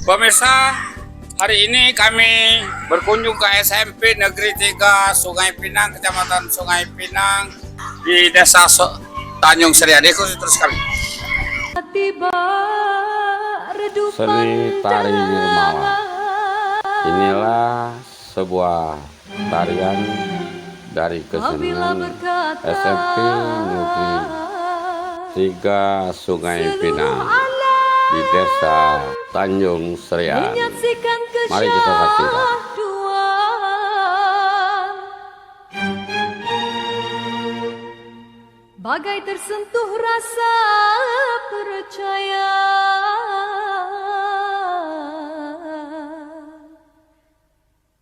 Pemirsa, hari ini kami berkunjung ke SMP Negeri 3 Sungai Pinang, Kecamatan Sungai Pinang di Desa Tanjung Seria. Terus kami. Seni tari Nirmala. Inilah sebuah tarian dari kesenian SMP Negeri 3 Sungai Pinang di Desa Tanjung Seria. Mari kita saksikan. Bagai tersentuh rasa percaya,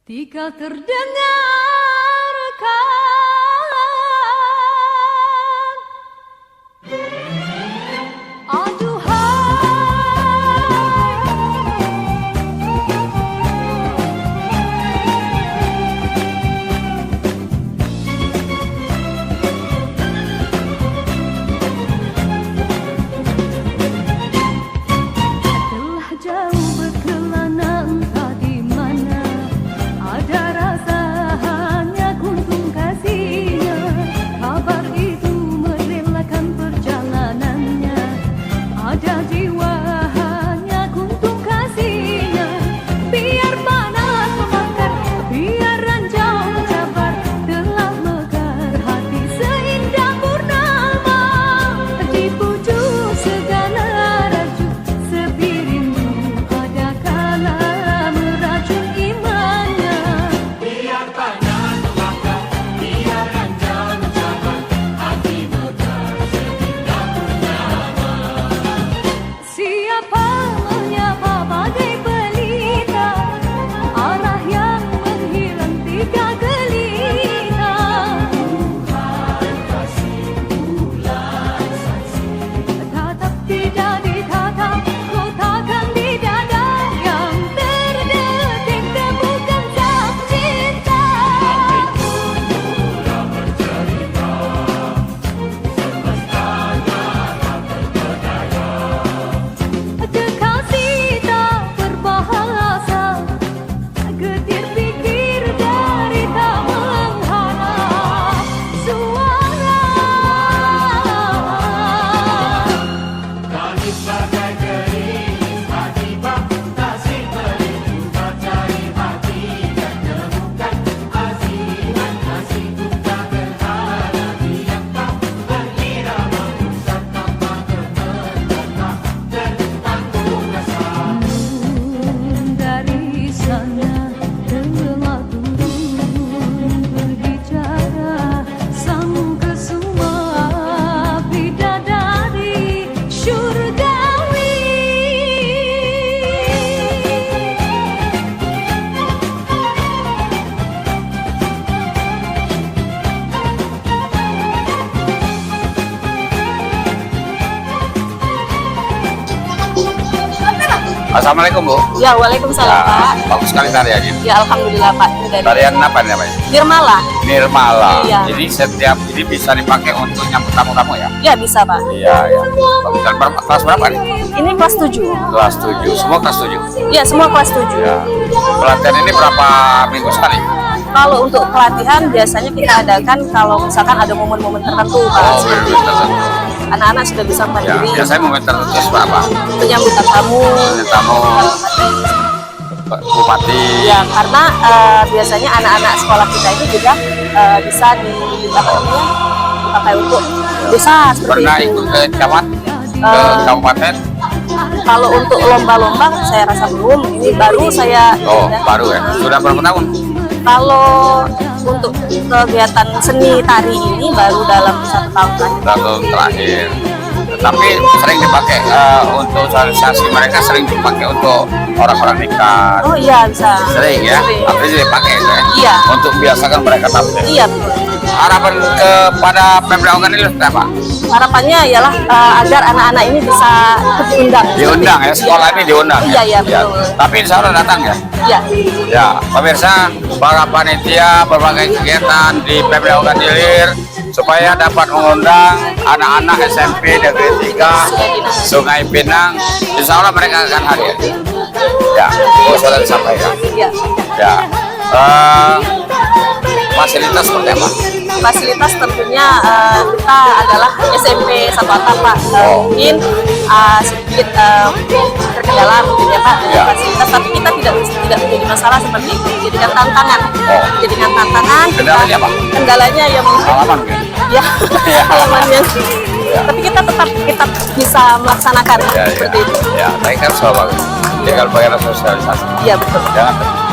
tika terdengarkan Assalamualaikum Bu. Ya, waalaikumsalam Pak. Bagus sekali tariannya. Ya, alhamdulillah Pak. Tarian apa namanya? Nirmala. Nirmala. Iya. Jadi setiap ini bisa dipakai untuk nyambut tamu-tamu ya? Ya, bisa Pak. Iya, ya. Bagus. Dan kelas berapa nih? Ini kelas 7. Kelas 7. Semua kelas 7. Ya, semua kelas 7. Ya. Pelatihan ini berapa minggu sekali? Kalau untuk pelatihan biasanya kita adakan kalau misalkan ada momen-momen tertentu Pak. Oh, benar-benar tertentu. Anak-anak sudah bisa Ya, mandiri. biasanya mau tertentu berapa? Penyambutan tamu. Tamu bupati. Ya, karena biasanya anak-anak sekolah kita ini juga bisa dipakai untuk desa seperti Pernah itu. ikut ke camat, ke kabupaten? Kalau untuk lomba-lomba saya rasa belum. Ini baru saya. Oh, baru ya. Sudah berapa tahun? Kalau untuk kegiatan seni tari ini baru dalam 1 tahun terakhir. Tahun terakhir. Tapi sering dipakai untuk sosialisasi, mereka sering dipakai untuk orang-orang nikah. Oh iya, bisa. Sering ya, Sering. artinya dipakai ya. Iya. Untuk biasakan mereka tampil. Iya, betul. Harapan kepada Pemda Ogan ini apa? Harapannya ialah agar anak-anak ini bisa diundang. Diundang ya, sekolah ini diundang. Iya, iya, Ya. betul. Tapi insya Allah datang ya. Iya. Ya, pemirsa, para panitia berbagai kegiatan di Pemda Ogan Ilir supaya dapat mengundang anak-anak SMP Negeri 3 Sungai Pinang. Insya Allah mereka akan hadir. Ya, sudah disampaikan. Ya. Ya. Fasilitas seperti apa? Fasilitas tentunya kita adalah SMP satu atap Pak. Mungkin sedikit terkendala mungkin ya Pak dengan fasilitas, tapi kita tidak menjadi masalah seperti itu. Jadikan tantangan. Jadikan tantangan. Kendalanya apa? Kendalanya ya mungkin. Halaman kan? Ya, halamannya. Tapi kita tetap bisa melaksanakan seperti itu. Ya, tapi kan soal bagus. Tinggal bagaimana sosialisasi. Iya betul.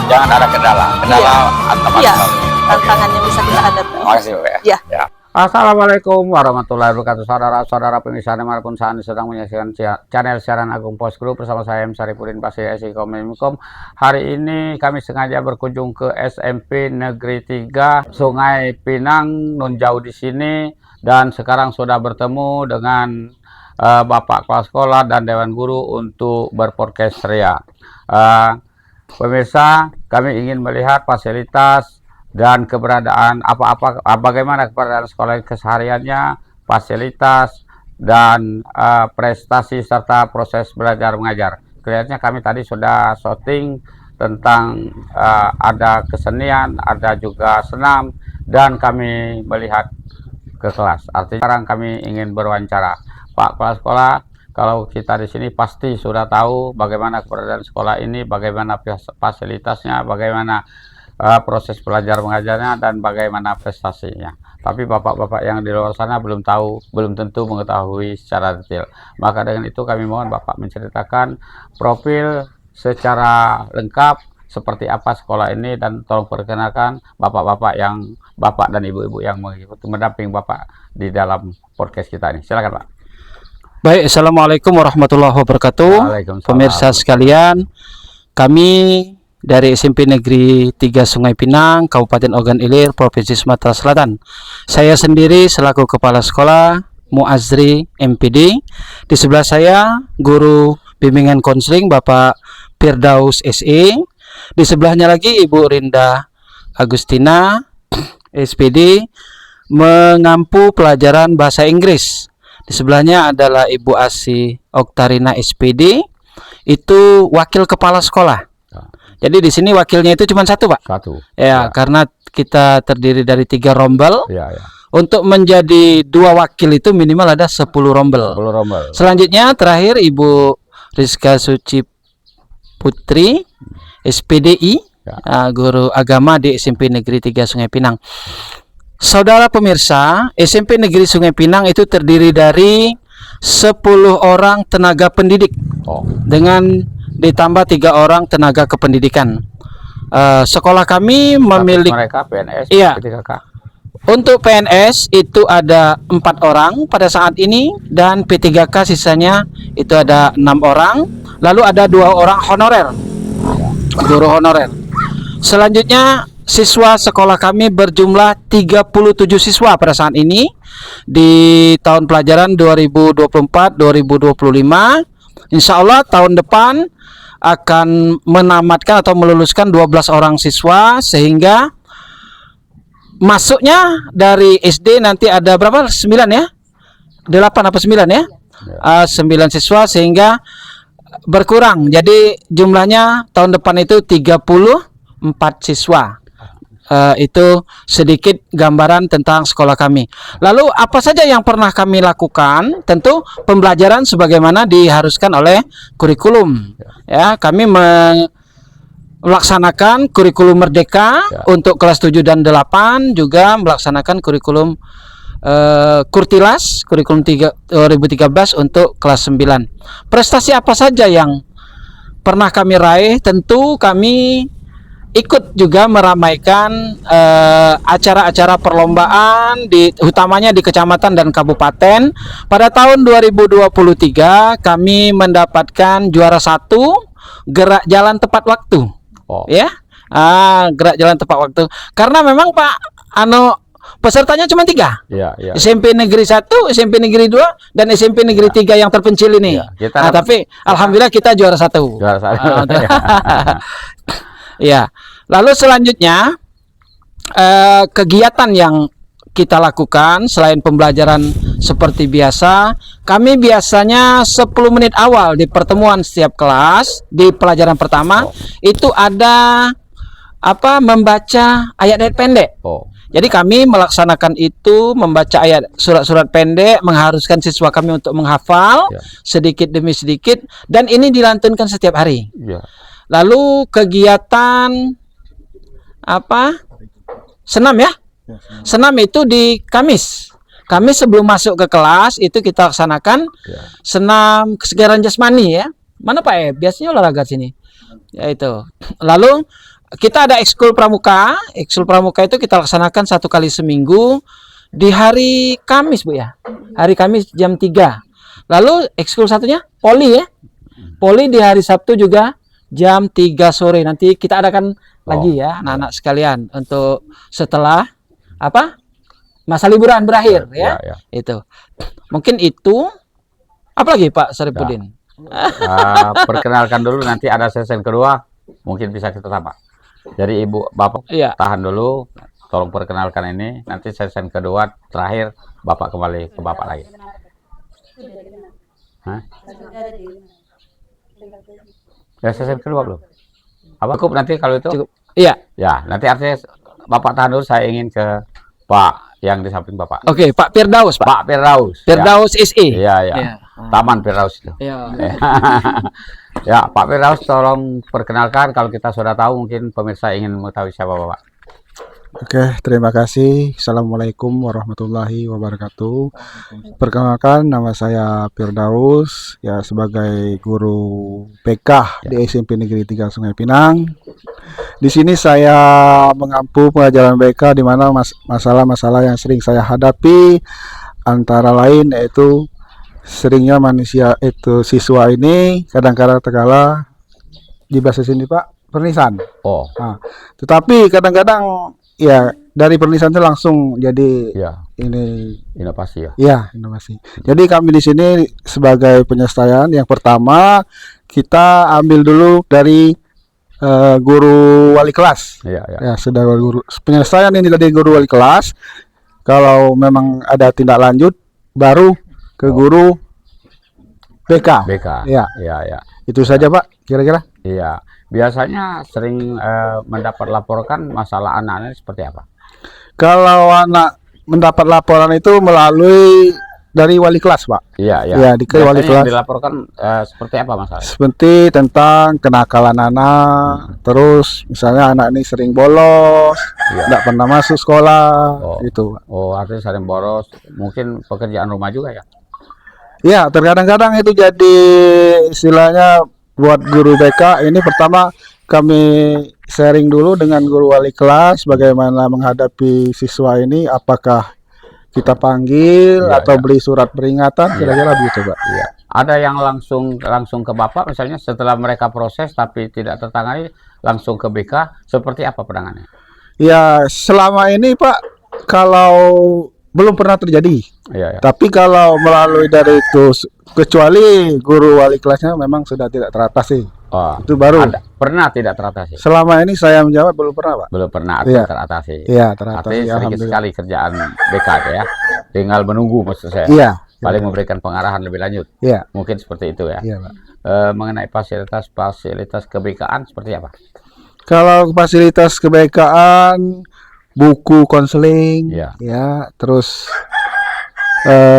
Jangan ada kendala. Kendala atau Iya. Tantangan yang bisa kita hadapi. Terima kasih Bu ya. Ya. Ya. Assalamualaikum warahmatullahi wabarakatuh. Saudara-saudara pemirsa dimanapun saat ini sedang menyaksikan channel siaran Agung Post Group bersama saya M. Saripudin Pasir Kominfo. Hari ini kami sengaja berkunjung ke SMP Negeri 3 Sungai Pinang, non jauh di sini, dan sekarang sudah bertemu dengan Bapak Kepala Sekolah dan Dewan Guru untuk berpodcast ceria. Pemirsa, kami ingin melihat fasilitas dan keberadaan bagaimana keberadaan sekolah kesehariannya, fasilitas dan prestasi serta proses belajar mengajar. Kelihatannya kami tadi sudah shooting tentang ada kesenian, ada juga senam, dan kami melihat ke kelas. Artinya sekarang kami ingin berwawancara Pak Kepala Sekolah. Kalau kita di sini pasti sudah tahu bagaimana keberadaan sekolah ini, bagaimana fasilitasnya, bagaimana proses belajar mengajarnya, dan bagaimana prestasinya. Tapi bapak-bapak yang di luar sana belum tahu, belum tentu mengetahui secara detail. Maka dengan itu kami mohon Bapak menceritakan profil secara lengkap seperti apa sekolah ini, dan tolong perkenalkan bapak-bapak dan ibu-ibu yang mengikuti mendamping Bapak di dalam podcast kita ini. Silakan Pak. Baik, Assalamualaikum warahmatullahi wabarakatuh. Waalaikumsalam. Pemirsa sekalian, kami dari SMP Negeri 3 Sungai Pinang, Kabupaten Ogan Ilir, Provinsi Sumatera Selatan. Saya sendiri selaku Kepala Sekolah Muazri MPD. Di sebelah saya Guru Bimbingan Konseling Bapak Firdaus SE. Di sebelahnya lagi Ibu Rinda Agustina SPD mengampu pelajaran bahasa Inggris. Di sebelahnya adalah Ibu Asi Oktarina SPD, itu wakil kepala sekolah. Jadi di sini wakilnya itu cuma satu, Pak. Satu. Ya, karena kita terdiri dari 3 rombel. Ya. Untuk menjadi 2 wakil itu minimal ada 10 rombel. 10 rombel. Selanjutnya terakhir Ibu Rizka Suci Putri SPDI, guru agama di SMP Negeri 3 Sungai Pinang. Saudara pemirsa, SMP Negeri Sungai Pinang itu terdiri dari 10 orang tenaga pendidik dengan ditambah 3 orang tenaga kependidikan. Sekolah kami memiliki mereka PNS. Iya. P3K. Untuk PNS itu ada 4 orang pada saat ini, dan P3K sisanya itu ada 6 orang. Lalu ada 2 orang honorer, guru honorer. Selanjutnya siswa sekolah kami berjumlah 37 siswa pada saat ini di tahun pelajaran 2024-2025. Insya Allah tahun depan akan menamatkan atau meluluskan 12 orang siswa, sehingga masuknya dari SD nanti ada berapa? 9 ya? 8 apa 9 ya? 9 siswa, sehingga berkurang. Jadi jumlahnya tahun depan itu 34 siswa. Itu sedikit gambaran tentang sekolah kami. Lalu apa saja yang pernah kami lakukan? Tentu pembelajaran sebagaimana diharuskan oleh kurikulum. Ya, kami melaksanakan kurikulum Merdeka untuk kelas 7 dan 8, juga melaksanakan kurikulum Kurtilas, kurikulum 2013 untuk kelas 9. Prestasi apa saja yang pernah kami raih? Tentu kami ikut juga meramaikan acara-acara perlombaan utamanya di kecamatan dan kabupaten. Pada tahun 2023 kami mendapatkan juara 1 gerak jalan tepat waktu. Ya, gerak jalan tepat waktu. Karena memang Pak, pesertanya cuma 3. Ya. SMP Negeri 1, SMP Negeri 2, dan SMP Negeri 3 yang terpencil ini. Tapi alhamdulillah kita juara 1. Juara 1. Ya. Lalu selanjutnya kegiatan yang kita lakukan selain pembelajaran seperti biasa, kami biasanya 10 menit awal di pertemuan setiap kelas di pelajaran pertama itu ada membaca ayat-ayat pendek. Jadi kami melaksanakan itu, membaca ayat surat-surat pendek, mengharuskan siswa kami untuk menghafal sedikit demi sedikit, dan ini dilantunkan setiap hari. Lalu kegiatan senam ya? Senam itu di Kamis. Kamis sebelum masuk ke kelas itu kita laksanakan senam kesegaran jasmani ya. Mana Pak biasanya olahraga sini. Ya itu. Lalu kita ada ekskul pramuka. Ekskul pramuka itu kita laksanakan 1 kali seminggu di hari Kamis Bu ya. Hari Kamis jam 3. Lalu ekskul satunya poli ya. Poli di hari Sabtu juga jam 3 sore. Nanti kita adakan lagi ya anak-anak sekalian untuk setelah masa liburan berakhir ya. Itu. Mungkin itu. Apalagi Pak Saripudin? Perkenalkan dulu, nanti ada sesi kedua mungkin bisa kita tambah. Jadi Ibu Bapak tahan dulu, tolong perkenalkan ini, nanti sesi kedua terakhir Bapak kembali ke Bapak lagi. Ya sesi kedua belum? Cukup nanti kalau itu? Cukup. Iya. Ya, nanti artinya Bapak tahan dulu, saya ingin ke Pak yang di samping Bapak. Oke, Pak Firdaus, Pak. Pak Firdaus. Firdaus SE. Iya. Taman Firdaus itu. Iya. Ya, Pak Firdaus tolong perkenalkan, kalau kita sudah tahu mungkin pemirsa ingin mengetahui siapa Bapak. Oke, terima kasih. Assalamualaikum warahmatullahi wabarakatuh. Perkenalkan, nama saya Firdaus, ya sebagai guru PK di SMP Negeri 3 Sungai Pinang. Di sini saya mengampu pelajaran BK di mana masalah-masalah yang sering saya hadapi antara lain yaitu seringnya manusia itu siswa ini kadang-kadang terkala di bahasa sini Pak pernisan. Nah, tetapi kadang-kadang ya dari pernisan itu langsung jadi ini inovasi ya. Ya, inovasi. Jadi kami di sini sebagai penyelesaian yang pertama kita ambil dulu dari guru wali kelas. Ya, sudah guru penyelesaian ini dari guru wali kelas. Kalau memang ada tindak lanjut baru ke guru BK. Ya. Itu saja Pak, kira-kira. Iya. Biasanya sering mendapat laporkan masalah anak-anak seperti apa? Kalau anak mendapat laporan itu melalui dari wali kelas, Pak. Iya. Ya, di wali kelas. Dilaporkan seperti apa masalahnya? Seperti tentang kenakalan anak, terus misalnya anak ini sering bolos, tidak pernah masuk sekolah, gitu. Artinya sering bolos, mungkin pekerjaan rumah juga ya? Ya, terkadang-kadang itu jadi istilahnya buat guru BK ini pertama kami sharing dulu dengan guru wali kelas bagaimana menghadapi siswa ini, apakah kita panggil atau beli surat peringatan, kira-kira begitu Pak. Iya. Ada yang langsung ke Bapak misalnya setelah mereka proses tapi tidak tertangani langsung ke BK, seperti apa penanganannya? Ya, selama ini Pak kalau belum pernah terjadi. Tapi kalau melalui dari itu, kecuali guru wali kelasnya memang sudah tidak teratasi. Itu baru. Pernah tidak teratasi? Selama ini saya menjawab belum pernah Pak. Belum pernah teratasi. Iya, teratasi. Artinya sedikit sekali kerjaan BK ya. Tinggal menunggu maksud saya. Iya. Paling memberikan pengarahan lebih lanjut. Iya. Mungkin seperti itu ya. Iya Pak. Mengenai fasilitas keBK-an seperti apa? Kalau fasilitas keBK-an, buku konseling, ya, terus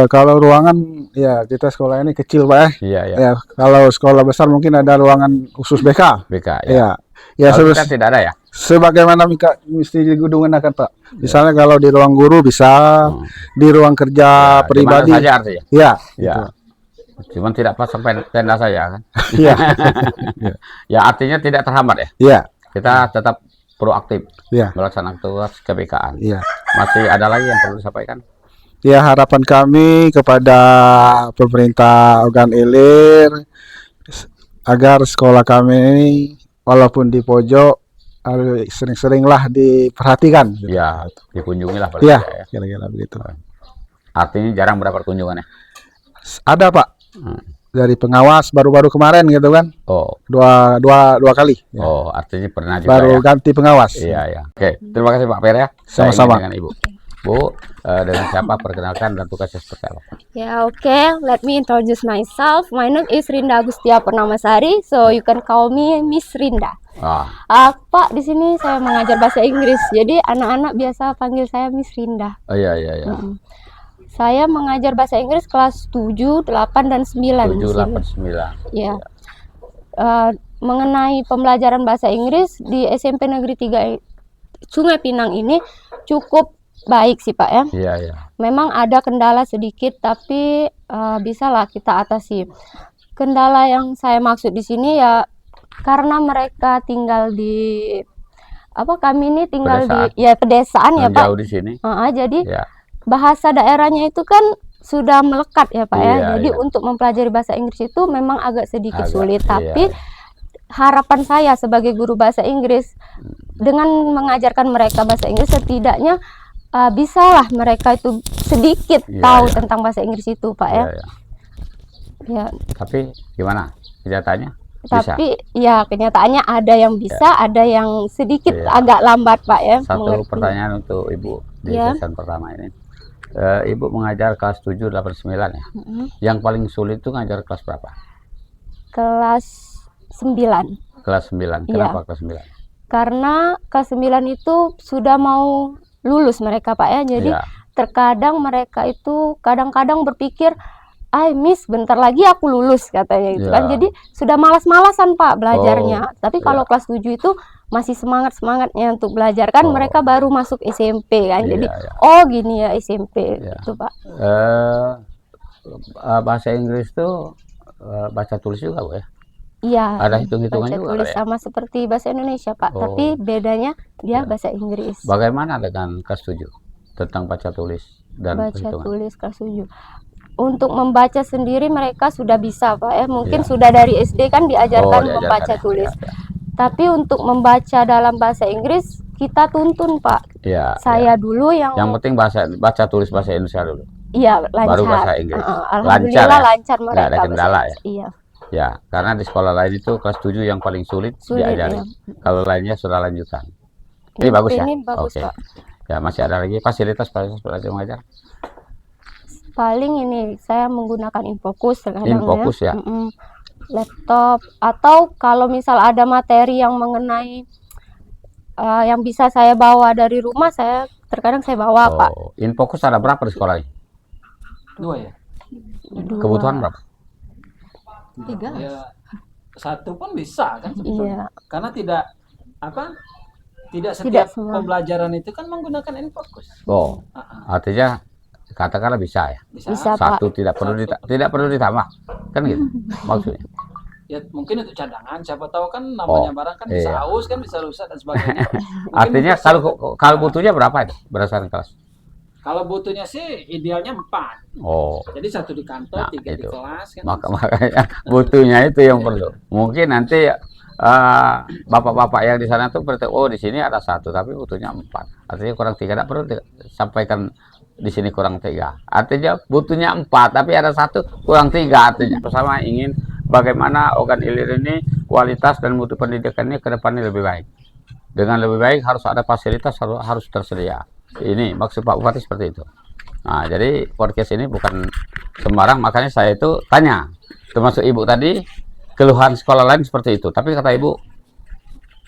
kalau ruangan, ya kita sekolah ini kecil Pak ya. Kalau sekolah besar mungkin ada ruangan khusus BK. Ya. Kalau tidak ada ya. Sebagaimana mesti digunakan Pak. Misalnya kalau di ruang guru bisa, di ruang kerja pribadi. Saja artinya. Ya. Cuman tidak pasang tenda saja kan. Iya. Ya artinya tidak terhambat ya. Iya. Kita tetap proaktif melaksanakan tugas keBK-an. Masih ada lagi yang perlu disampaikan? Ya, harapan kami kepada pemerintah Ogan Ilir agar sekolah kami ini walaupun di pojok sering-seringlah diperhatikan. Ya, dikunjungilah. Ya, kira-kira begitu. Artinya jarang mendapat kunjungannya? Ada Pak. Dari pengawas baru-baru kemarin gitu kan. Dua kali. Artinya pernah juga baru ganti pengawas. Iya. Oke, terima kasih Pak Per ya. Sama-sama. Dengan Ibu. Bu, dengan siapa, perkenalkan dan tugasnya seperti apa? Yeah, okay. Let me introduce myself. My name is Rinda Agustia Pernamasari, so you can call me Miss Rinda. Ah, Pak, di sini saya mengajar bahasa Inggris. Jadi anak-anak biasa panggil saya Miss Rinda. oh iya iya iya. Saya mengajar bahasa Inggris kelas 7, 8 dan 9 di 7, sini. 8, 9. Ya. Mengenai pembelajaran bahasa Inggris di SMP Negeri 3 Sungai Pinang ini cukup baik sih Pak ya. Iya iya. Memang ada kendala sedikit tapi bisalah kita atasi. Kendala yang saya maksud di sini ya karena mereka tinggal di kami ini tinggal Pedesaan. di pedesaan ya Pak. Jauh di sini. Jadi Ya. bahasa daerahnya itu kan sudah melekat ya Pak ya. Iya, Jadi iya. untuk mempelajari bahasa Inggris itu memang agak sedikit sulit. Iya, Tapi iya. harapan saya sebagai guru bahasa Inggris dengan mengajarkan mereka bahasa Inggris setidaknya bisalah mereka itu sedikit Iya, tahu iya. tentang bahasa Inggris itu Pak ya. Iya, iya. Ya, Tapi gimana kenyataannya? Bisa. tapi ya kenyataannya ada yang bisa, ada yang sedikit Iya. agak lambat Pak ya. Satu mengerti. pertanyaan untuk Ibu di Ya. sesi pertama ini. Ibu mengajar kelas 7, 8, 9 ya. Yang paling sulit itu ngajar kelas berapa? Kelas 9. Kelas 9. Iya. Kenapa kelas 9? Karena kelas 9 itu sudah mau lulus mereka Pak ya. Jadi Iya. terkadang mereka itu kadang-kadang berpikir, Miss, bentar lagi aku lulus," katanya gitu kan. Ya. Jadi sudah malas-malasan Pak belajarnya. Tapi kalau ya. kelas 7 itu masih semangat-semangatnya untuk belajar kan, Oh. mereka baru masuk SMP kan. Jadi Iya, iya. oh gini ya SMP Ya. gitu Pak. Bahasa Inggris tuh baca tulis juga Bu ya? Iya. Ada hitung-hitungan baca juga tulis ya? sama seperti bahasa Indonesia Pak, Oh. tapi bedanya dia Ya. bahasa Inggris. Bagaimana dengan kelas 7 tentang baca tulis dan Baca perhitungan? tulis kelas 7. Untuk membaca sendiri mereka sudah bisa Pak ya. Mungkin Ya. sudah dari SD kan diajarkan diajarkan membaca ya? tulis. Ya, Tapi untuk membaca dalam bahasa Inggris kita tuntun Pak. ya, Saya ya. dulu yang Yang penting baca tulis bahasa Indonesia dulu. iya lancar. baru bahasa Inggris. Alhamdulillah Lancar ya? lancar mereka. Nggak ada bahasa kendala Inggris. Iya. Ya, karena di sekolah lain itu kelas 7 yang paling sulit, Sulit, diajari. ya. Kalau lainnya sudah lanjutan. Ini bagus ya? Ini bagus Oke. Pak. Ya, masih ada lagi fasilitas belajar mengajar. Paling ini saya menggunakan Infocus terkadang Infocus ya? Laptop atau kalau misal ada materi yang mengenai yang bisa saya bawa dari rumah, terkadang saya bawa Pak. Oh, Infocus ada berapa di sekolah ini? 2 ya. Dua. Kebutuhan berapa? 3. Ya, satu pun bisa kan Iya. sebetulnya. Karena tidak setiap semua. pembelajaran itu kan menggunakan Infocus. Oh, artinya katakanlah bisa ya. Bisa Pak. Satu tidak perlu ditambah. Kan gitu maksudnya. Ya mungkin untuk cadangan, siapa tahu kan namanya barang kan bisa iya. aus kan bisa rusak dan sebagainya. Mungkin Artinya untuk kalau butuhnya berapa itu berdasarkan kelas? kalau butuhnya sih idealnya 4. Oh, Jadi 1 di kantor, Nah, 3 di itu. kelas kan. makanya butuhnya itu yang perlu. Mungkin nanti bapak-bapak yang di sana tuh berarti di sini ada 1 tapi butuhnya 4. Artinya kurang 3. Tidak perlu sampaikan di sini kurang 3. Artinya butuhnya 4 tapi ada 1 kurang 3 artinya. Bersama ingin bagaimana Ogan Ilir ini kualitas dan mutu pendidikannya ke depannya lebih baik. Dengan lebih baik harus ada fasilitas harus tersedia. Ini maksud Pak Bupati seperti itu. Nah, jadi podcast ini bukan sembarang, makanya saya itu tanya. Termasuk Ibu tadi, keluhan sekolah lain seperti itu. Tapi kata Ibu,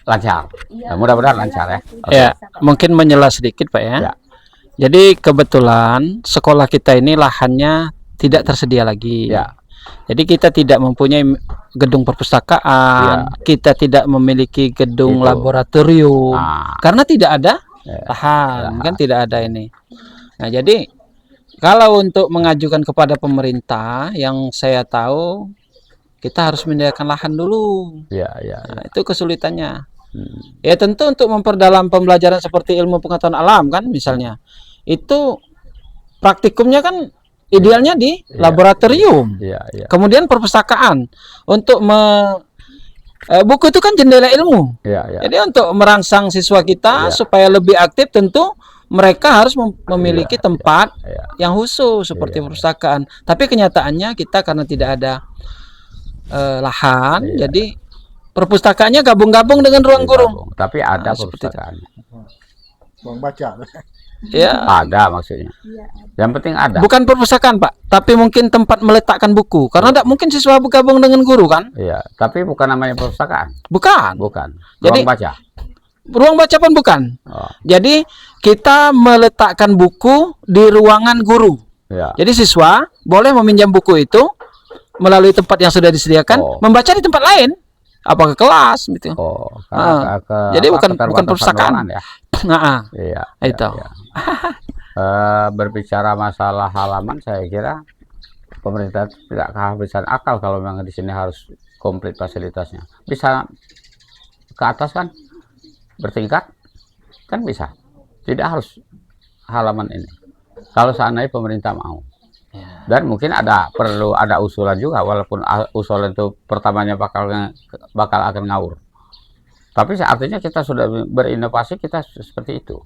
lancar. Nah, mudah-mudahan lancar ya. Oke. Ya, mungkin menyela sedikit Pak ya. Ya. Jadi kebetulan sekolah kita ini lahannya tidak tersedia lagi. Ya. Jadi kita tidak mempunyai gedung perpustakaan, kita tidak memiliki gedung Itu. laboratorium, Nah, karena tidak ada ya. lahan, kan tidak ada ini. Nah, jadi kalau untuk mengajukan kepada pemerintah, yang saya tahu kita harus menyediakan lahan dulu. Ya, ya, ya. Nah, itu kesulitannya. Ya tentu untuk memperdalam pembelajaran seperti ilmu pengetahuan alam kan misalnya, itu praktikumnya kan idealnya di laboratorium. Iya, iya. Kemudian perpustakaan untuk buku itu kan jendela ilmu. Iya, iya. Jadi untuk merangsang siswa kita supaya lebih aktif, tentu mereka harus memiliki tempat yang khusus seperti perpustakaan. Tapi kenyataannya kita karena tidak ada lahan, jadi perpustakaannya gabung-gabung dengan ruang guru. Tapi ada Seperti itu. perpustakaan. Bang baca. Ya, Ada maksudnya. Yang penting ada. bukan perpustakaan Pak, tapi mungkin tempat meletakkan buku. Karena tidak mungkin siswa bergabung dengan guru kan? Iya, tapi bukan namanya perpustakaan. Bukan. Bukan. Jadi- Ruang baca. Ruang baca pun bukan. Oh, Jadi kita meletakkan buku di ruangan guru. iya. Jadi siswa boleh meminjam buku itu melalui tempat yang sudah disediakan, Oh. membaca di tempat lain, apa ke kelas gitu. Oh, Jadi bukan keterbatasan perpustakaan. ruangan ya. Nah, Iya. itu. Iya. Berbicara masalah halaman, saya kira pemerintah tidak kehabisan akal kalau memang di sini harus komplit fasilitasnya. Bisa ke atas kan, bertingkat kan bisa. Tidak harus halaman ini. Kalau seandainya pemerintah mau. Dan mungkin perlu ada usulan juga, walaupun usulan itu pertamanya bakal akan ngawur. Tapi artinya kita sudah berinovasi, kita seperti itu.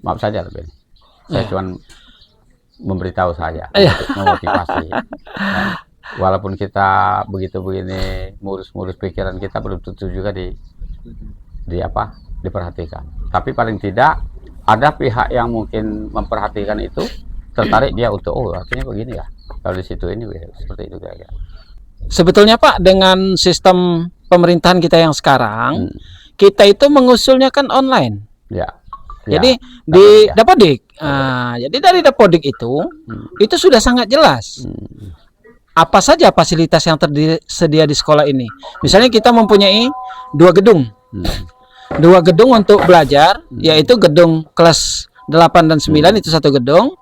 Maaf saja lebih. Saya cuma memberitahu saja, untuk memotivasi. Nah, walaupun kita begitu begini mulus-mulus pikiran kita belum tentu juga diperhatikan. Tapi paling tidak ada pihak yang mungkin memperhatikan itu, tertarik dia untuk artinya begini ya. Kalau di situ ini seperti itu kira-kira. sebetulnya Pak, dengan sistem pemerintahan kita yang sekarang, kita itu mengusulnya kan online. Ya. Jadi Ya, di ya. Dapodik. Jadi dari Dapodik itu sudah sangat jelas. Apa saja fasilitas yang tersedia di sekolah ini. Misalnya kita mempunyai 2 gedung. 2 gedung untuk belajar, yaitu gedung kelas 8 dan 9 itu satu gedung.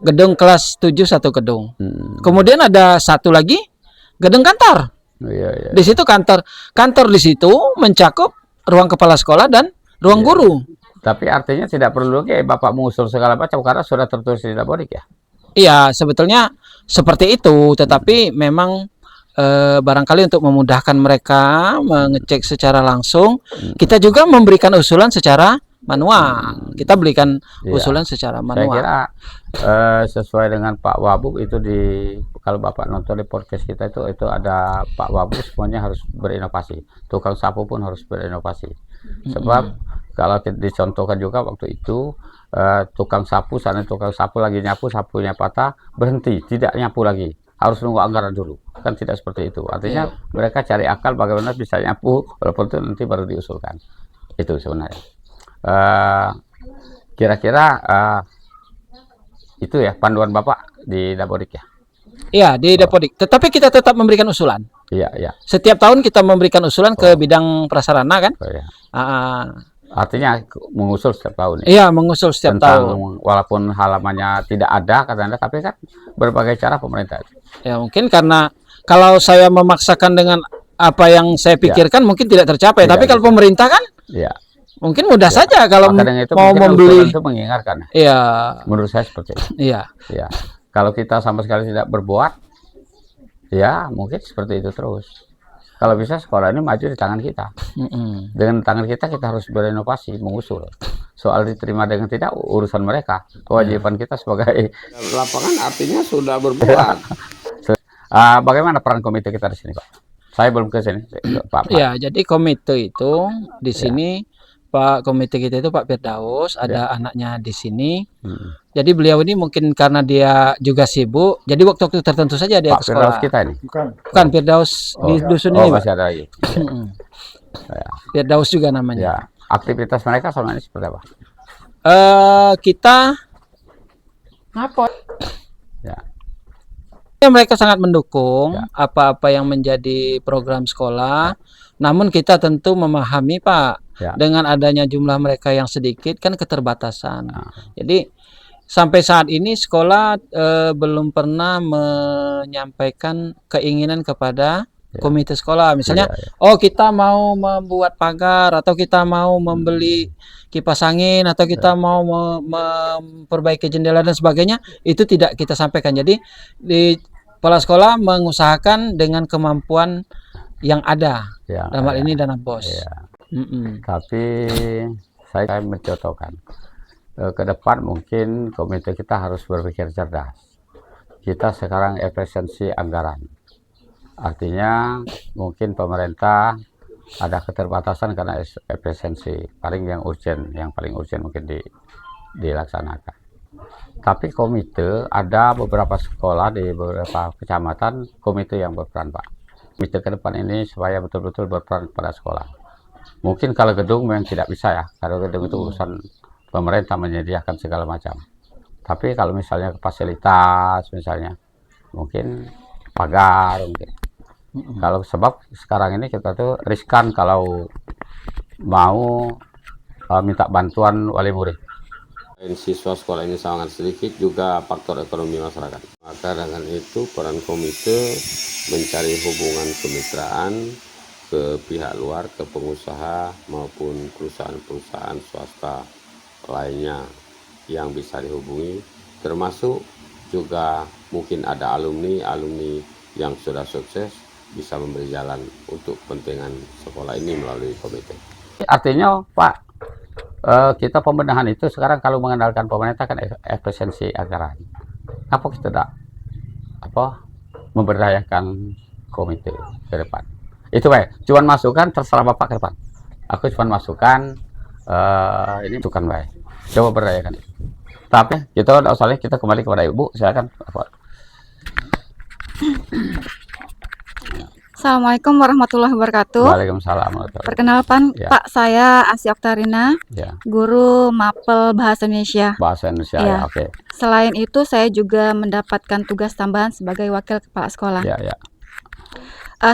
Gedung kelas 7 satu gedung. Kemudian ada satu lagi gedung kantor. Iya, iya. Di situ kantor di situ mencakup ruang kepala sekolah dan ruang guru. Tapi artinya tidak perlu lagi Bapak mengusul segala macam karena sudah tertulis di Dapodik ya. Iya, sebetulnya seperti itu, tetapi memang barangkali untuk memudahkan mereka mengecek secara langsung, kita juga memberikan usulan secara manual. Kita berikan Iya. usulan secara Saya manual. kira sesuai dengan Pak Wabub itu kalau Bapak nonton di podcast kita itu ada Pak Wabub semuanya harus berinovasi. Tukang sapu pun harus berinovasi. Sebab kalau dicontohkan juga waktu itu tukang sapu lagi nyapu, sapunya patah, berhenti, tidak nyapu lagi. Harus nunggu anggaran dulu. Kan tidak seperti itu. Artinya mereka cari akal bagaimana bisa nyapu walaupun itu nanti baru diusulkan. Itu sebenarnya. Kira-kira itu ya panduan Bapak di Dapodik ya. Iya, di Dapodik. Tetapi kita tetap memberikan usulan. Iya, iya. Setiap tahun kita memberikan usulan ke bidang prasarana kan? Oh, iya. Ah, Artinya mengusul setiap tahun ya. iya, mengusul setiap Tentang tahun. walaupun halamannya tidak ada kata Anda, tapi kan berbagai cara pemerintah. Ya mungkin karena kalau saya memaksakan dengan apa yang saya pikirkan mungkin tidak tercapai. Tidak Tapi kalau bisa. pemerintah kan Iya. mungkin mudah saja kalau Maka dengan itu mau mungkin membeli. usulan itu mengingatkan. Iya, Menurut saya seperti itu. iya. Ya. Kalau kita sama sekali tidak berbuat, ya mungkin seperti itu terus. Kalau bisa sekolah ini maju di tangan kita. Mm-mm. Dengan tangan kita harus berinovasi, mengusul. Soal diterima dengan tidak urusan mereka. Kewajiban kita sebagai lapangan artinya sudah berbuat. Bagaimana peran komite kita di sini, Pak? Saya belum ke sini, Pak. Ya, jadi komite itu di sini Pak komite kita itu Pak Firdaus, ada anaknya di sini. Jadi beliau ini mungkin karena dia juga sibuk, jadi waktu-waktu tertentu saja dia Pak ke sekolah. Firdaus kita ini. Bukan Firdaus di dusun ini, Pak. masih ada lagi. Mm-mm. Ya. Firdaus juga namanya. Ya. Aktivitas mereka selama ini seperti apa? Kita apa? Ya. Ya, mereka sangat mendukung apa-apa yang menjadi program sekolah. Namun kita tentu memahami, Pak, Ya. dengan adanya jumlah mereka yang sedikit kan keterbatasan. Jadi sampai saat ini sekolah belum pernah menyampaikan keinginan kepada komite sekolah. Misalnya, oh kita mau membuat pagar atau kita mau membeli kipas angin atau kita mau memperbaiki jendela dan sebagainya, itu tidak kita sampaikan. Jadi di kepala sekolah mengusahakan dengan kemampuan yang ada. Ya, Dalam hal ini dana BOS. ya. Mm-mm. Tapi saya mencontohkan ke depan mungkin komite kita harus berpikir cerdas. Kita sekarang efisiensi anggaran. Artinya mungkin pemerintah ada keterbatasan karena efisiensi. Yang paling urgent mungkin dilaksanakan. Tapi komite, ada beberapa sekolah di beberapa kecamatan, komite yang berperan, Pak. Komite ke depan ini supaya betul-betul berperan pada sekolah. Mungkin kalau gedung memang tidak bisa ya, kalau gedung itu urusan pemerintah menyediakan segala macam. Tapi kalau misalnya fasilitas, misalnya, mungkin pagar, mungkin. Kalau sebab sekarang ini kita tuh riskan kalau mau minta bantuan wali murid. Siswa sekolah ini sangat sedikit, juga faktor ekonomi masyarakat. Maka dengan itu peran komite mencari hubungan kemitraan ke pihak luar, ke pengusaha maupun perusahaan-perusahaan swasta lainnya yang bisa dihubungi, termasuk juga mungkin ada alumni yang sudah sukses bisa memberi jalan untuk kepentingan sekolah ini melalui komite. Artinya Pak, kita pembenahan itu sekarang kalau mengandalkan pemerintah kan efisiensi anggaran. Apa kita tidak memberdayakan komite ke depan? Itu baik. Cuman masukan terserah Bapak ke depan. Aku cuma masukan ini bukan baik. Coba berdayakan itu. Tapi kita tidak usah, kita kembali kepada Ibu. Silakan. Assalamualaikum warahmatullahi wabarakatuh. Waalaikumsalam. Perkenalkan, Ya. Pak, saya Asy Oktarina, Ya. guru mapel Bahasa Indonesia. Bahasa Indonesia. Ya. Ya, oke. Selain itu, saya juga mendapatkan tugas tambahan sebagai wakil kepala sekolah. Ya, ya.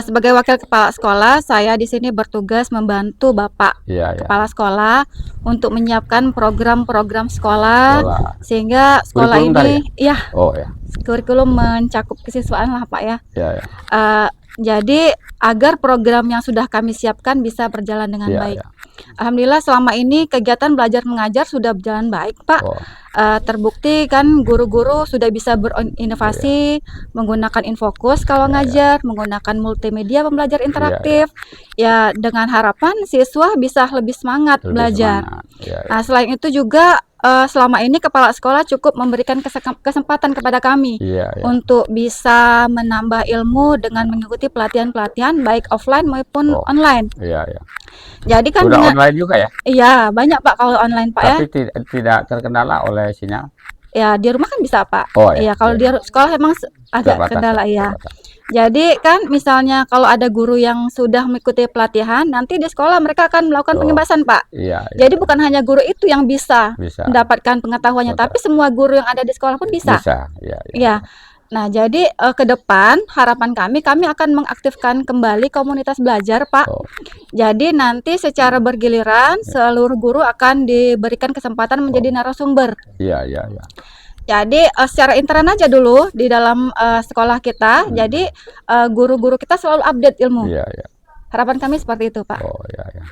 Sebagai wakil kepala sekolah, saya di sini bertugas membantu Bapak Ya, ya. kepala sekolah untuk menyiapkan program-program sekolah, Sekolah. sehingga sekolah Kurikulum tadi ini, ya, Oh ya. kurikulum mencakup kesiswaan lah, Pak ya. Ya, ya. Jadi agar program yang sudah kami siapkan bisa berjalan dengan Ya, baik. ya. Alhamdulillah selama ini kegiatan belajar mengajar sudah berjalan baik, Pak. Oh. Terbukti kan guru-guru sudah bisa berinovasi, menggunakan infokus kalau ngajar, menggunakan multimedia pembelajar interaktif. Ya, dengan harapan siswa bisa lebih semangat Lebih belajar. semangat. Ya, ya. Nah, selain itu juga selama ini kepala sekolah cukup memberikan kesempatan kepada kami Iya, iya. untuk bisa menambah ilmu dengan mengikuti pelatihan-pelatihan baik offline maupun Oh. online. Iya, iya. Jadi kan Sudah dengan- online juga ya? iya banyak Pak kalau online Pak ya. Tapi tidak terkendala oleh sinyal. Ya di rumah kan bisa Pak. Oh, ya. Iya kalau Iya. di sekolah emang agak Terbatas, kendala ya. terbatas. Jadi kan misalnya kalau ada guru yang sudah mengikuti pelatihan, nanti di sekolah mereka akan melakukan Oh. pengembasan Pak. Iya, iya. Jadi bukan hanya guru itu yang bisa Bisa. mendapatkan pengetahuannya, Betul. tapi semua guru yang ada di sekolah pun bisa. Bisa. Iya, iya. Iya. Nah, jadi ke depan harapan kami akan mengaktifkan kembali komunitas belajar, Pak. Oh. Jadi nanti secara bergiliran seluruh guru akan diberikan kesempatan menjadi narasumber. Iya, iya, iya. Jadi secara intern aja dulu di dalam sekolah kita. Jadi guru-guru kita selalu update ilmu. Iya, iya. Harapan kami seperti itu, Pak. Oh, iya, iya.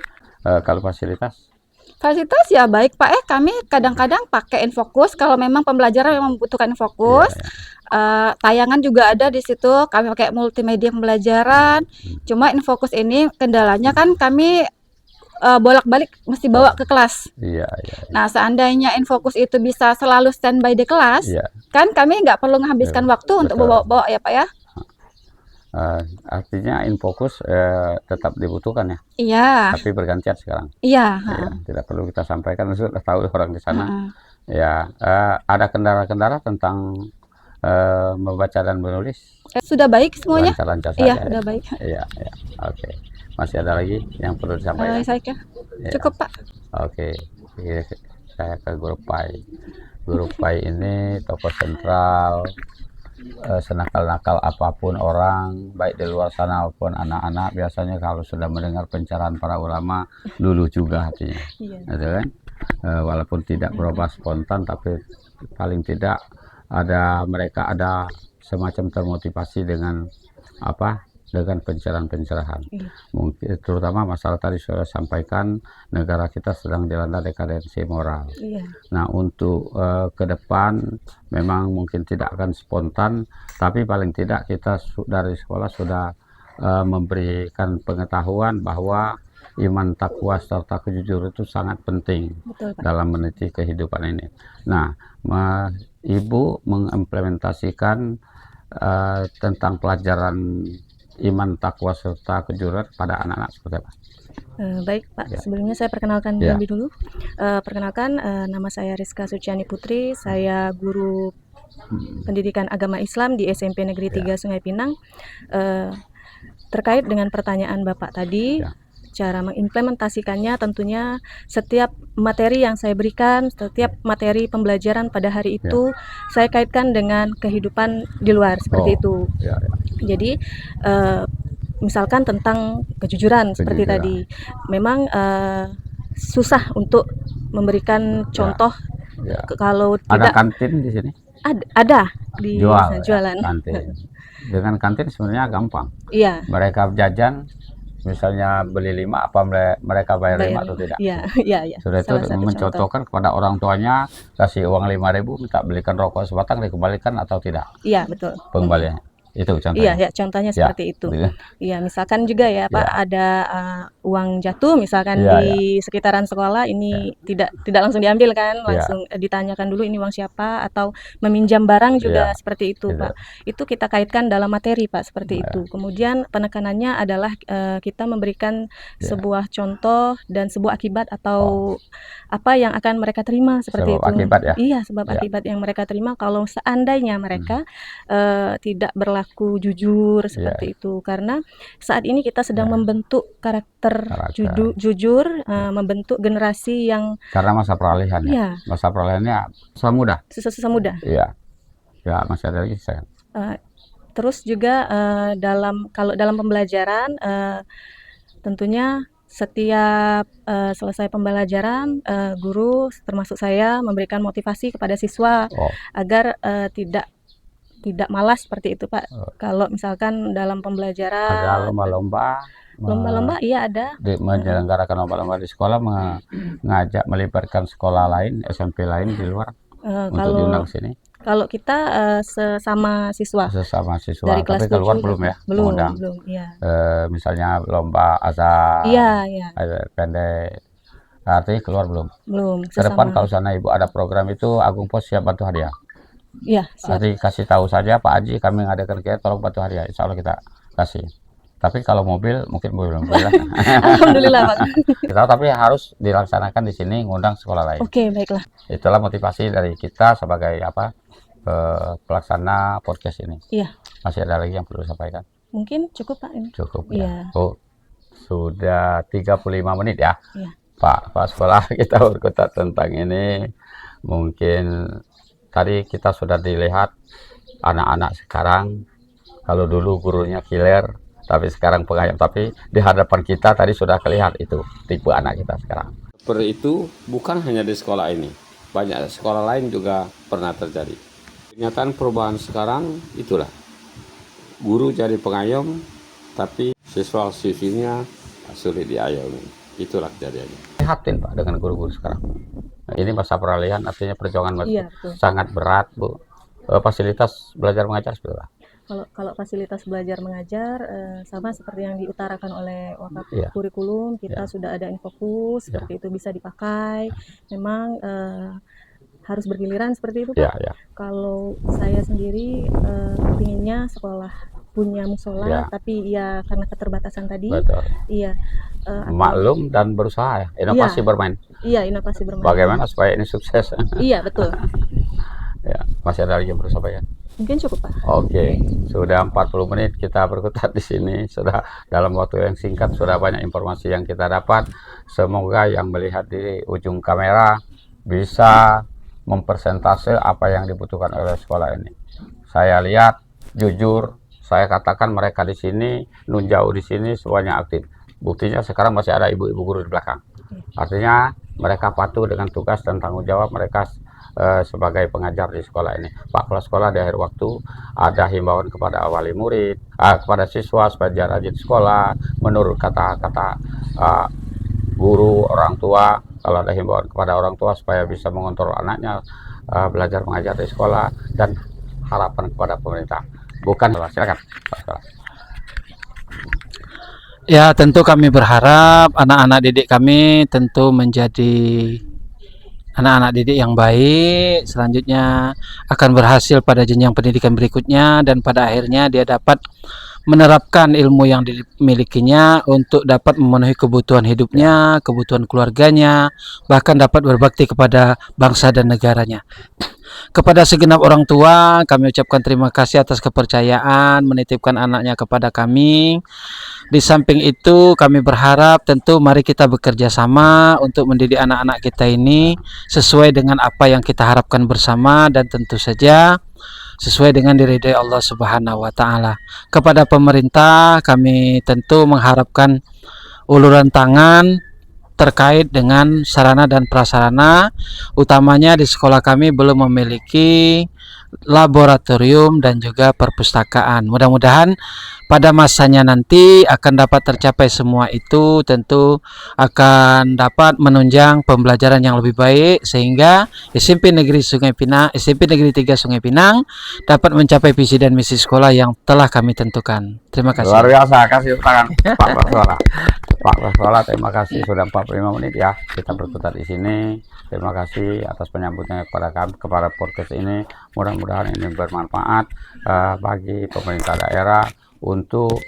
Kalau fasilitas? Fasilitas ya baik, Pak. Kami kadang-kadang pakai infokus kalau memang pembelajaran memang membutuhkan infokus. Tayangan juga ada di situ. Kami pakai multimedia pembelajaran. Cuma infokus ini kendalanya kan kami bolak-balik mesti bawa ke kelas. Iya, iya. Nah, seandainya infokus itu bisa selalu standby di kelas, Iya. kan kami nggak perlu menghabiskan Iya, waktu untuk betul. bawa-bawa ya, Pak ya. Artinya infokus tetap dibutuhkan ya, Iya, tapi bergantian sekarang. iya. Ya, tidak perlu kita sampaikan, sudah tahu orang di sana. Heeh. Ya, ada kendala-kendala tentang membaca dan menulis. Sudah baik semuanya? Lancar-lancar saja. Iya, ya? sudah baik. Iya, iya. Oke. Masih ada lagi yang perlu disampaikan? Saya kira Ya. cukup, Pak. Oke. Saya ke Guru Pai. Guru Pai ini tokoh sentral, senakal-nakal apapun orang, baik di luar sana maupun anak-anak, biasanya kalau sudah mendengar pencerahan para ulama, luluh juga hatinya. Iya. Gitu kan? Walaupun tidak berubah spontan, tapi paling tidak mereka ada semacam termotivasi dengan dengan pencerahan-pencerahan. Iya. Mungkin terutama masalah tadi sudah sampaikan, negara kita sedang dilanda dekadensi moral. Iya. Nah, untuk ke depan memang mungkin tidak akan spontan, tapi paling tidak kita dari sekolah sudah memberikan pengetahuan bahwa iman, takwa, serta kejujuran itu sangat penting Betul, Pak. dalam meniti kehidupan ini. Nah, Ibu mengimplementasikan tentang pelajaran iman, takwa, serta kejujuran pada anak-anak seperti apa? Baik Pak, Ya. sebelumnya saya perkenalkan Ya. terlebih dulu. Perkenalkan, nama saya Rizka Suciani Putri, saya guru pendidikan agama Islam di SMP Negeri 3 Sungai Pinang. Terkait dengan pertanyaan Bapak tadi, Ya. cara mengimplementasikannya tentunya setiap materi yang saya berikan, setiap materi pembelajaran pada hari itu saya kaitkan dengan kehidupan di luar seperti itu. Ya, ya. Jadi misalkan tentang kejujuran seperti Kejujuran. tadi, memang susah untuk memberikan contoh Ya. kalau Ada tidak kantin di sini? ada di Jual, jualan. ya, kantin. Dengan kantin sebenarnya gampang. Iya, Mereka jajan, misalnya beli 5, apa mereka bayar 5 atau tidak? Iya, iya, iya. Sudah itu Salah satu contoh. mencontohkan kepada orang tuanya, kasih uang 5.000, minta belikan rokok sebatang, dikembalikan atau tidak Iya, betul. pengembaliannya. Itu Iya, contohnya. ya, contohnya Ya, seperti itu. begitu. Iya, misalkan juga ya Pak, ada uang jatuh misalkan Iya, di sekitaran sekolah ini tidak langsung diambil kan, langsung ditanyakan dulu ini uang siapa, atau meminjam barang juga Iya, seperti itu gitu. Pak. Itu kita kaitkan dalam materi Pak seperti itu. Kemudian penekanannya adalah kita memberikan sebuah contoh dan sebuah akibat atau apa yang akan mereka terima seperti Sebab itu. akibat ya? Iya, sebab Ya. akibat yang mereka terima kalau seandainya mereka tidak berlaku jujur seperti itu, karena saat ini kita sedang membentuk karakter jujur, membentuk generasi yang Karena masa peralihan ya. Iya. Masa peralihannya susah mudah. susah muda. Iya. Ya, masih ada lagi saya. Terus juga kalau dalam pembelajaran tentunya setiap selesai pembelajaran guru termasuk saya memberikan motivasi kepada siswa agar tidak malas seperti itu Pak. Kalau misalkan dalam pembelajaran Ada lomba-lomba. lomba-lomba iya ada. Menyelenggarakan lomba-lomba di sekolah, mengajak melibatkan sekolah lain, SMP lain di luar untuk diundang sini. Kalau kita sesama siswa Sesama siswa, dari kelas tapi keluar 7 belum ya? belum Mengundang. iya. Misalnya lomba azan, Iya, ada pendek, artinya keluar belum? belum Ke depan sesama. kalau sana Ibu ada program itu, Agung Pos siap bantu hadiah. Iya, siap. Nanti kasih tahu saja Pak Haji, kami ngadakan kegiatan, tolong bantu hadiah. Insya Allah kita kasih. Tapi kalau mobil mungkin belum. Alhamdulillah Pak. Kita tapi harus dilaksanakan di sini, ngundang sekolah lain. Oke, baiklah. Itulah motivasi dari kita sebagai pelaksana podcast ini. Iya. Masih ada lagi yang perlu disampaikan? Mungkin cukup Pak ini. Cukup Iya. ya. Oh, sudah 35 menit ya. Iya. Pak Sekolah, kita berkutat tentang ini. Mungkin tadi kita sudah dilihat anak-anak sekarang, kalau dulu gurunya killer, tapi sekarang pengayom. Tapi di hadapan kita tadi sudah kelihatan itu tipe anak kita sekarang. Seperti itu bukan hanya di sekolah ini, banyak sekolah lain juga pernah terjadi. Kenyataan perubahan sekarang itulah, guru jadi pengayom, tapi siswa-siswinya sulit diayomi. Itulah kejadiannya. Prihatin Pak dengan guru-guru sekarang. Nah, ini masa peralihan, artinya perjuangan Iya, betul. sangat berat Bu. Fasilitas belajar mengajar seperti apa? Kalau fasilitas belajar mengajar sama seperti yang diutarakan oleh Wakaf Iya. Kurikulum, kita sudah ada infokus seperti itu bisa dipakai. Memang harus bergiliran seperti itu Pak. Ya, ya. Kalau saya sendiri pinginnya sekolah punya musola, Ya. tapi ya karena keterbatasan tadi, Betul. iya Maklum dan berusaha ya. Inovasi bermain. iya inovasi bermain. Bagaimana supaya ini sukses? Iya betul. Ya, masih ada lagi yang perlu sampaikan? Mungkin cukup Pak. Oke, sudah 40 menit kita berkutat di sini. Sudah dalam waktu yang singkat sudah banyak informasi yang kita dapat. Semoga yang melihat di ujung kamera bisa mempersentase apa yang dibutuhkan oleh sekolah ini. Saya lihat jujur, saya katakan mereka di sini, nun jauh di sini semuanya aktif. Buktinya sekarang masih ada ibu-ibu guru di belakang. Artinya mereka patuh dengan tugas dan tanggung jawab mereka sebagai pengajar di sekolah ini. Pak Kepala Sekolah di akhir waktu ada himbauan kepada wali murid, kepada siswa supaya rajin sekolah. Menurut kata-kata guru, orang tua, kalau ada himbauan kepada orang tua supaya bisa mengontrol anaknya belajar mengajar di sekolah, dan harapan kepada pemerintah. Bukan, silakan Pak Sekolah. Ya, tentu kami berharap anak-anak didik kami tentu menjadi anak-anak didik yang baik, selanjutnya akan berhasil pada jenjang pendidikan berikutnya, dan pada akhirnya dia dapat menerapkan ilmu yang dimilikinya untuk dapat memenuhi kebutuhan hidupnya, kebutuhan keluarganya, bahkan dapat berbakti kepada bangsa dan negaranya. Kepada segenap orang tua, kami ucapkan terima kasih atas kepercayaan menitipkan anaknya kepada kami. Di samping itu, kami berharap tentu mari kita bekerja sama untuk mendidik anak-anak kita ini sesuai dengan apa yang kita harapkan bersama, dan tentu saja sesuai dengan diridhai Allah Subhanahu wa taala. Kepada pemerintah, kami tentu mengharapkan uluran tangan terkait dengan sarana dan prasarana, utamanya di sekolah kami belum memiliki laboratorium dan juga perpustakaan. Mudah-mudahan pada masanya nanti akan dapat tercapai semua itu, tentu akan dapat menunjang pembelajaran yang lebih baik sehingga SMP Negeri Sungai Pinang, SMP Negeri 3 Sungai Pinang dapat mencapai visi dan misi sekolah yang telah kami tentukan. Terima kasih. Luar biasa, kasih tangan Pak Prasola. Pak Prasola, terima kasih sudah 45 menit ya kita berputar di sini. Terima kasih atas penyambutnya kepada kami, kepada podcast ini. Mudah-mudahan ini bermanfaat bagi pemerintah daerah untuk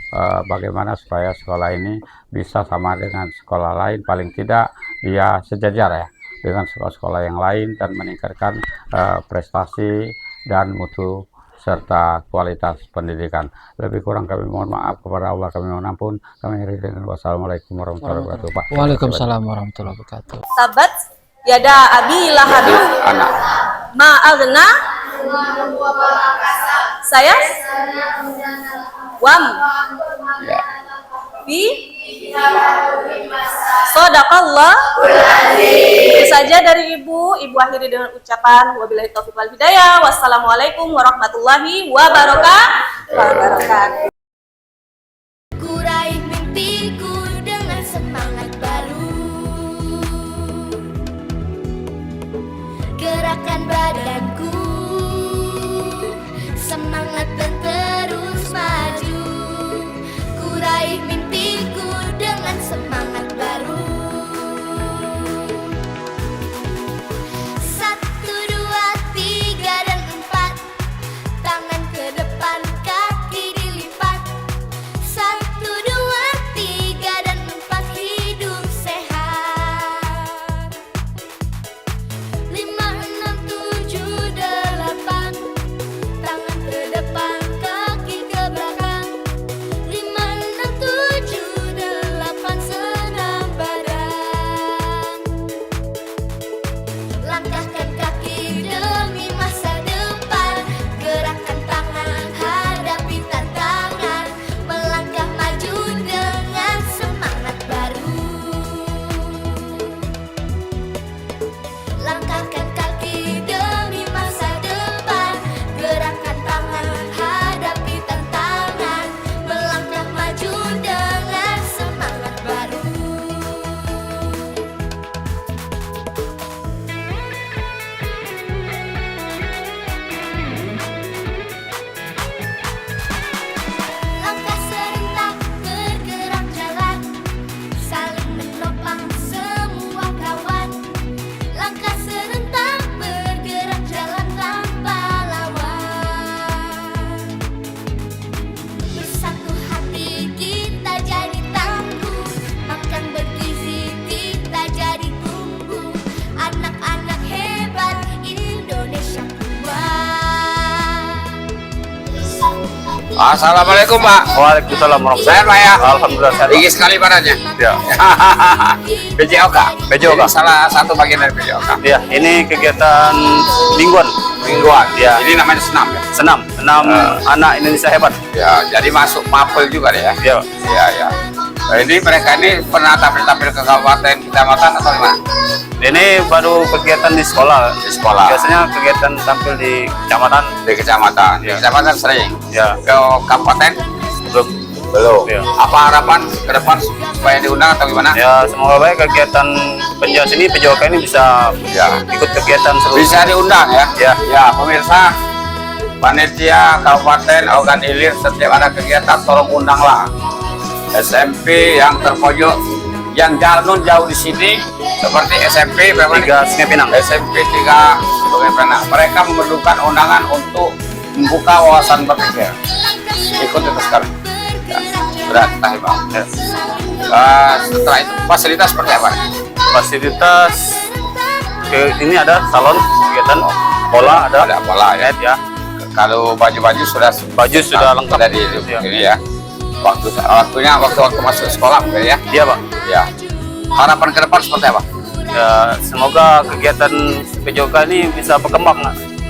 bagaimana supaya sekolah ini bisa sama dengan sekolah lain, paling tidak dia sejajar ya dengan sekolah-sekolah yang lain dan meningkatkan prestasi dan mutu serta kualitas pendidikan. Lebih kurang kami mohon maaf, kepada Allah kami mohon ampun. Kami akhiri dengan wassalamualaikum warahmatullahi wabarakatuh. Pak. Waalaikumsalam warahmatullahi wabarakatuh. Sabat yada abi lahabin Anak. ma'agna saya wam Ya. bi Shadaqallah. Itu saja dari Ibu akhiri dengan ucapan wabillahi taufiq wal hidayah. Wassalamualaikum warahmatullahi wabarakatuh. Kurai mimpiku dengan semangat baru, gerakan badanku semangat dan terus maju. Kurai mimpiku dengan semangat baru. 1, 2, 3 dan 4, tangan ke depan, kaki dilipat. 1, 2, 3 dan 4, hidup sehat. 5, 6, 7, 8, tangan ke depan, kaki ke belakang. 5, 6, 7, 8, senam badan. Langkahkan kaki demi masa depan, gerakan tangan hadapi tantangan, melangkah maju dengan semangat baru. Langkahkan kaki demi masa depan, gerakan tangan hadapi tantangan, melangkah maju dengan semangat baru. Langkah serentak bergerak jalan, saling menopang semua kawan. Langkah serentak bergerak jalan tanpa lawan. Bersatu hati kita jadi tangguh, makan bergizi kita jadi tumbuh. Anak-anak hebat Indonesia kuat. Assalamualaikum Pak. Waalaikumsalam Sehat Pak ya? Alhamdulillah sehat. Tinggi sekali badannya. Ya. PJOK. PJOK. Ini salah satu bagian dari PJOK. Ya, ini kegiatan mingguan. Mingguan. Ya. Ini namanya senam ya. Senam anak Indonesia hebat. Ya, jadi masuk mapel juga deh ya. Ya. Iya, ya. Nah, ini mereka ini pernah tampil-tampil ke kabupaten, kecamatan atau di mana? Ini baru kegiatan di sekolah. Di sekolah. Biasanya kegiatan tampil di kecamatan. Di kecamatan. Di Ya. kecamatan sering. Ya. Ke kabupaten Belum. belum. Ya. Apa harapan ke depan supaya diundang atau gimana? Ya, semoga baik kegiatan penjauh sini PJOK ini bisa Ya. ikut kegiatan seluruh. Bisa diundang ya. Ya. Ya, pemirsa panitia Kabupaten Ogan Ilir, setiap ada kegiatan tolong undanglah SMP yang terpojok, yang jalan jauh di sini seperti SMP berapa nih? 3 Sungai Pinang. SMP 3 Sungai Pinang. Mereka memerlukan undangan untuk membuka wawasan berpikir. Ikut itu sekarang. sudah diketahui Pak. Setelah itu fasilitas seperti apa? Fasilitas ini ada salon kegiatan bola, ada bola ya. ya. Kalau baju-baju sudah lengkap. dari ini ya. Waktunya waktu masuk sekolah mungkin ya. Iya Pak. Ya. Harapan ke depan seperti apa? Ya, semoga kegiatan PJOK ini bisa berkembang.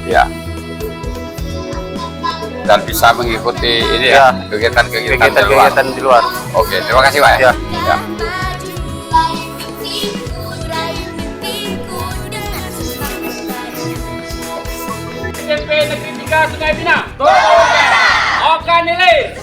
Ya. Dan bisa mengikuti ini ya, kegiatan di luar. Oke, terima kasih Pak ya. Ya. SMP Negeri 3 Sungai Pinang. Ogan Ilir.